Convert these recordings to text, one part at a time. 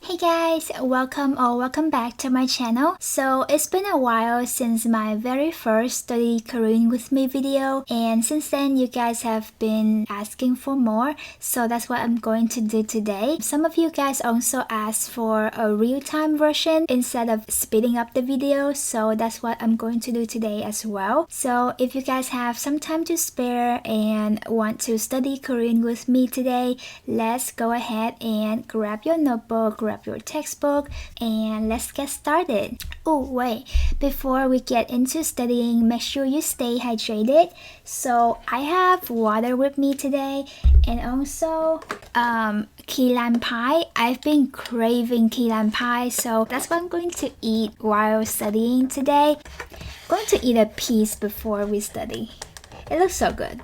Hey guys, welcome back to my channel. So it's been a while since my very first Study Korean with me video, and since then you guys have been asking for more, so that's what I'm going to do today. Some of you guys also asked for a real-time version instead of speeding up the video, so that's what I'm going to do today as well. So if you guys have some time to spare and want to study Korean with me today, let's go ahead and grab your notebook, grab your textbook, and let's get started. Oh wait, before we get into studying, make sure you stay hydrated. So I have water with me today, and also key lime pie. I've been craving key lime pie, so that's what I'm going to eat while studying today. I'm going to eat a piece before we study. It looks so good.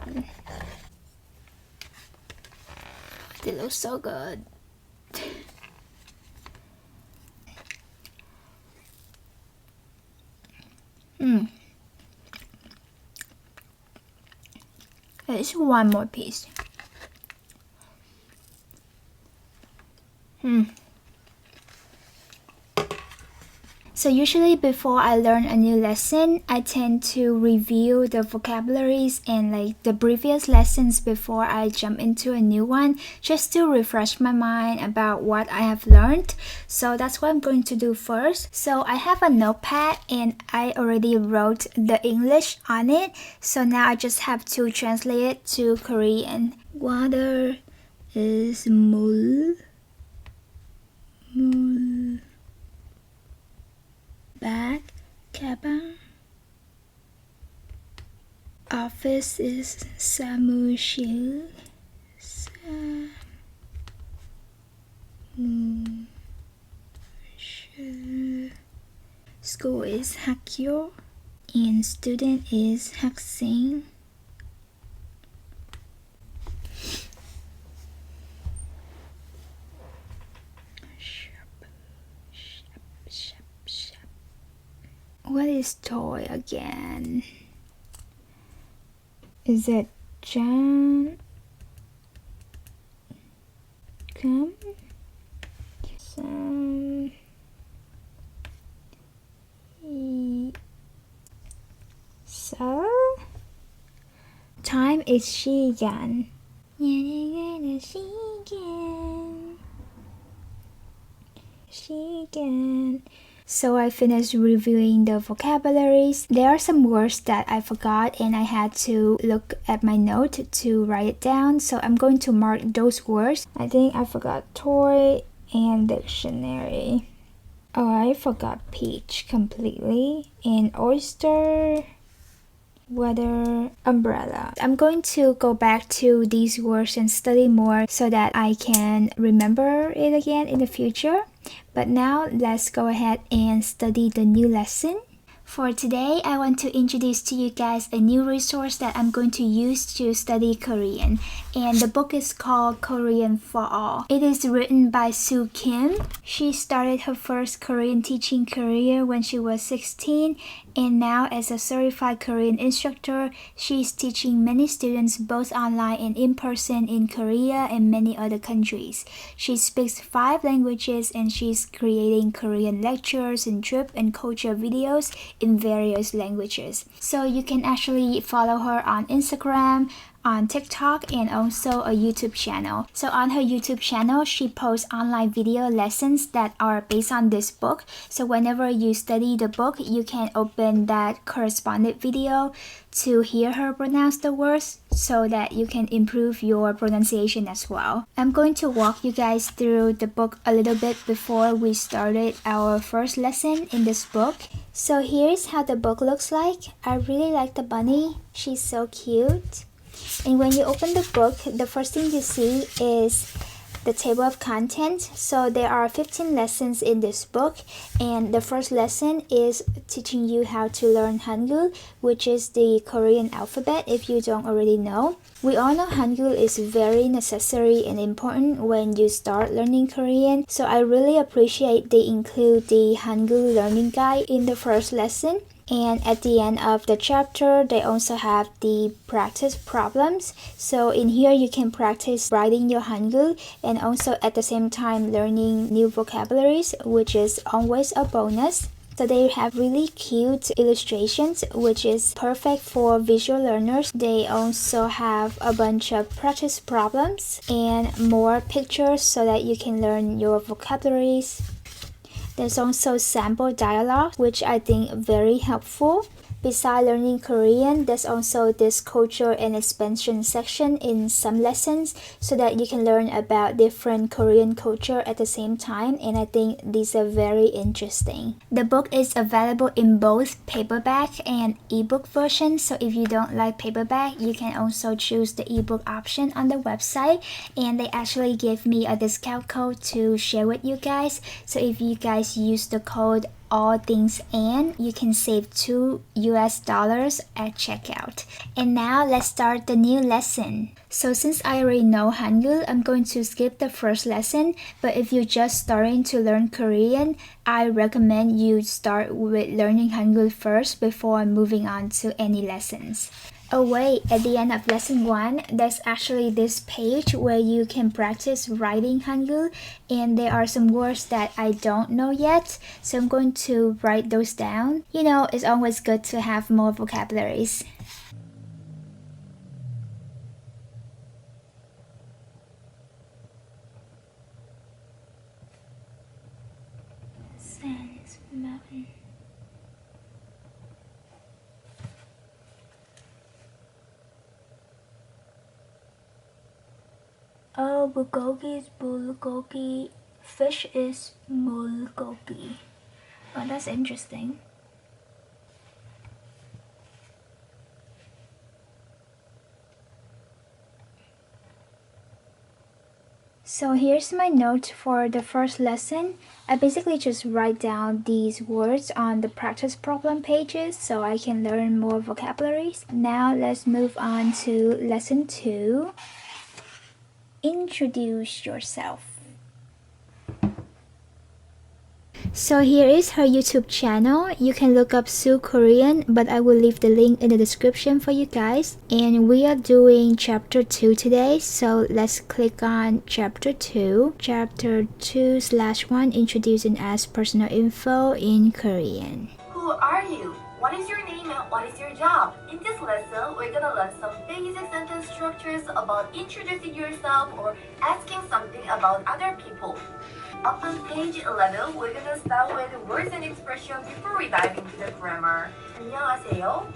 It looks so good. There's one more piece. So usually before I learn a new lesson, I tend to review the vocabularies and the previous lessons before I jump into a new one, just to refresh my mind about what I have learned. So that's what I'm going to do first. So I have a notepad and I already wrote the English on it. So now I just have to translate it to Korean. Water is 물. Bag, 가방. Office is 사무실. School is 학교, and student is 학생. What is toy again? Is it John? Come? Some. So? Time is 시간. 시간. So I finished reviewing the vocabularies. There are some words that I forgot and I had to look at my note to write it down. So I'm going to mark those words. I think I forgot toy and dictionary. Oh, I forgot peach completely. And oyster, weather, umbrella. I'm going to go back to these words and study more so that I can remember it again in the future. But now let's go ahead and study the new lesson. For today, I want to introduce to you guys a new resource that I'm going to use to study Korean. And the book is called Korean for All. It is written by Soo Kim. She started her first Korean teaching career when she was 16. And now as a certified Korean instructor, she is teaching many students both online and in person in Korea and many other countries. She speaks 5 languages and she's creating Korean lectures and trip and culture videos in various languages. So you can actually follow her on Instagram, on TikTok, and also a YouTube channel. So on her YouTube channel, she posts online video lessons that are based on this book. So whenever you study the book, you can open that corresponding video to hear her pronounce the words so that you can improve your pronunciation as well. I'm going to walk you guys through the book a little bit before we started our first lesson in this book. So here's how the book looks like. I really like the bunny. She's so cute. And when you open the book, the first thing you see is the table of contents. So there are 15 lessons in this book, and the first lesson is teaching you how to learn Hangul, which is the Korean alphabet if you don't already know. We all know Hangul is very necessary and important when you start learning Korean, so I really appreciate they include the Hangul learning guide in the first lesson. And at the end of the chapter, they also have the practice problems. So in here, you can practice writing your Hangul and also at the same time learning new vocabularies, which is always a bonus. So they have really cute illustrations, which is perfect for visual learners. They also have a bunch of practice problems and more pictures so that you can learn your vocabularies. There's also sample dialogue, which I think very helpful. Besides learning Korean, there's also this culture and expansion section in some lessons so that you can learn about different Korean culture at the same time, and I think these are very interesting. The book is available in both paperback and ebook version, so if you don't like paperback, you can also choose the ebook option on the website, and they actually give me a discount code to share with you guys. So if you guys use the code all things and you can save $2 at checkout. And now let's start the new lesson. So since I already know Hangul, I'm going to skip the first lesson, but if you're just starting to learn Korean, I recommend you start with learning Hangul first before moving on to any lessons. Oh wait, at the end of lesson 1, there's actually this page where you can practice writing Hangul, and there are some words that I don't know yet, so I'm going to write those down. You know, it's always good to have more vocabularies. Sands, mountain. Oh, bulgogi is bulgogi. Fish is mulgogi. Oh, that's interesting. So here's my note for the first lesson. I basically just write down these words on the practice problem pages so I can learn more vocabularies. Now let's move on to lesson 2. Introduce yourself. So here is her YouTube channel. You can look up Sue Korean, but I will leave the link in the description for you guys. And we are doing chapter 2 today, so let's click on chapter 2. Chapter 2/1, introducing as personal info in Korean. Who are you? What is your name and what is your job? In this lesson, we're gonna learn some basic sentence structures about introducing yourself or asking something about other people. Up on page 11, we're gonna start with words and expressions before we dive into the grammar. 안녕하세요.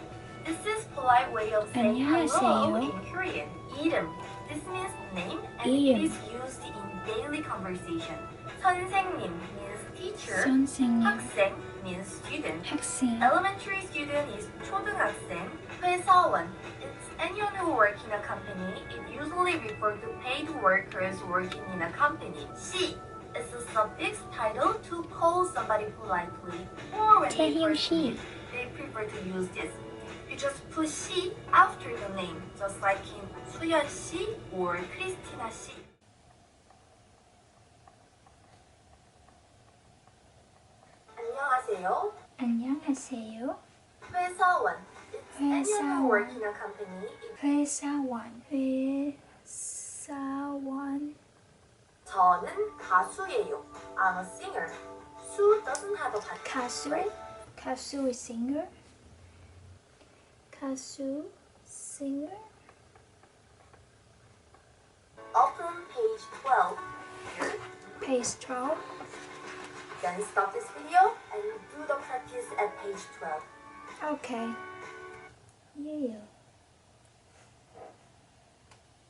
This is polite way of saying hello in Korean. 이름. This means name and it is used in daily conversation. 선생님 means teacher. 학생 means student. Elementary student is 초등학생. 회사원. It's anyone who works in a company. It usually refers to paid workers working in a company. 씨 is a suffix title to call somebody politely. Or when they first meet, they prefer to use this. You just put 씨 after the name, just like in 수연 씨 or 크리스티나 씨. 안녕하세요. 안녕하세요. 회사원. It's anyone who works in a company. 회사원. 회사원. 저는 가수예요. I'm a singer. Sue doesn't have a partner. 가수? Right? 가수 is singer. 가수, singer. Open page 12. Here. Page 12. Then stop this video and do the practice at page 12. Okay. 예요.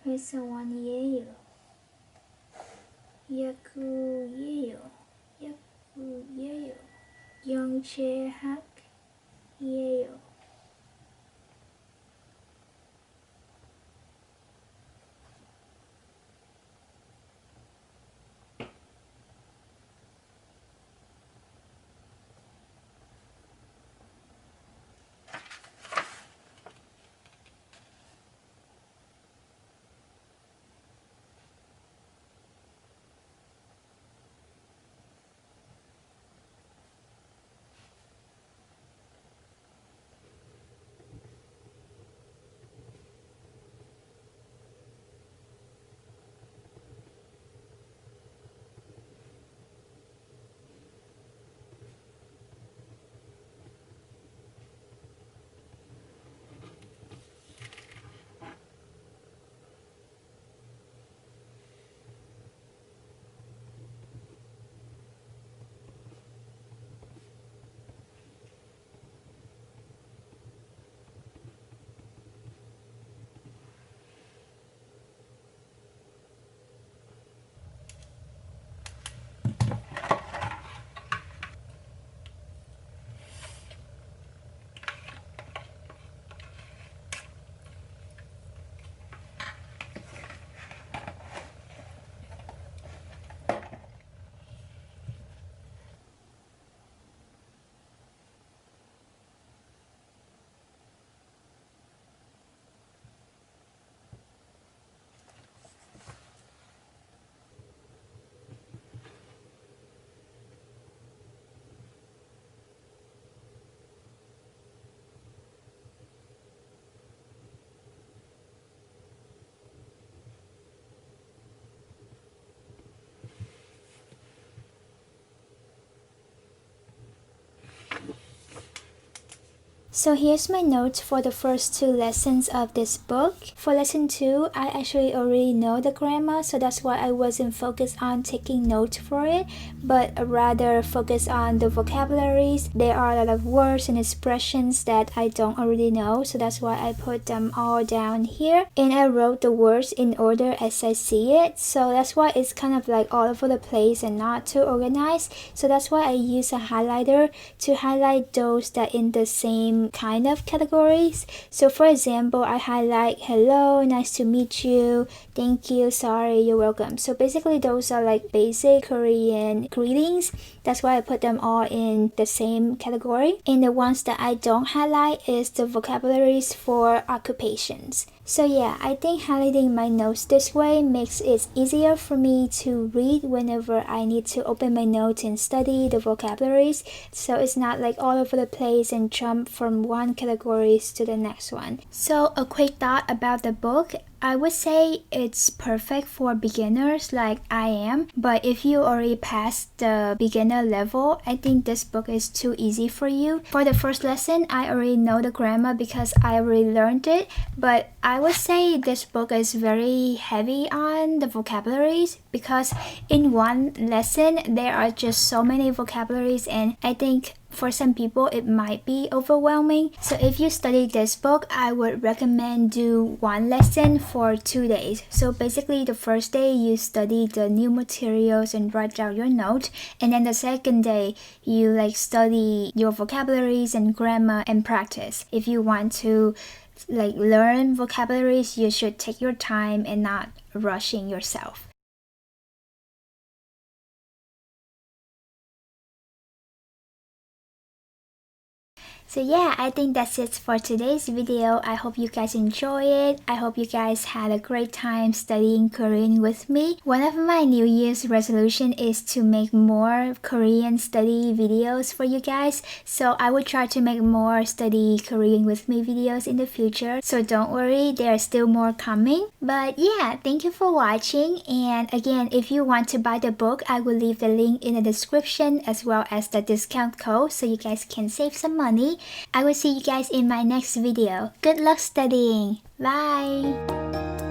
회사원이에요. 야구예요. 야구예요. 영재학이에요. So here's my notes for the first 2 lessons of this book. For lesson 2, I actually already know the grammar, so that's why I wasn't focused on taking notes for it, but rather focus on the vocabularies. There are a lot of words and expressions that I don't already know, so that's why I put them all down here. And I wrote the words in order as I see it, so that's why it's kind of like all over the place and not too organized. So that's why I use a highlighter to highlight those that in the same kind of categories. So for example, I highlight hello, nice to meet you, thank you, sorry, you're welcome. So basically those are like basic Korean greetings. That's why I put them all in the same category. And the ones that I don't highlight is the vocabularies for occupations. So yeah, I think highlighting my notes this way makes it easier for me to read whenever I need to open my notes and study the vocabularies. So it's not like all over the place and jump from one categories to the next one. So a quick thought about the book. I would say it's perfect for beginners like I am, but if you already passed the beginner level, I think this book is too easy for you. For the first lesson, I already know the grammar because I already learned it, but I would say this book is very heavy on the vocabularies because in one lesson, there are just so many vocabularies, and I think for some people it might be overwhelming. So if you study this book, I would recommend do one lesson for 2 days. So basically the first day you study the new materials and write down your note, and then the second day you like study your vocabularies and grammar and practice. If you want to like learn vocabularies, you should take your time and not rushing yourself. So yeah, I think that's it for today's video. I hope you guys enjoy it. I hope you guys had a great time studying Korean with me. One of my New Year's resolution is to make more Korean study videos for you guys. So I will try to make more study Korean with me videos in the future. So don't worry, there are still more coming. But yeah, thank you for watching. And again, if you want to buy the book, I will leave the link in the description as well as the discount code so you guys can save some money. I will see you guys in my next video. Good luck studying. Bye!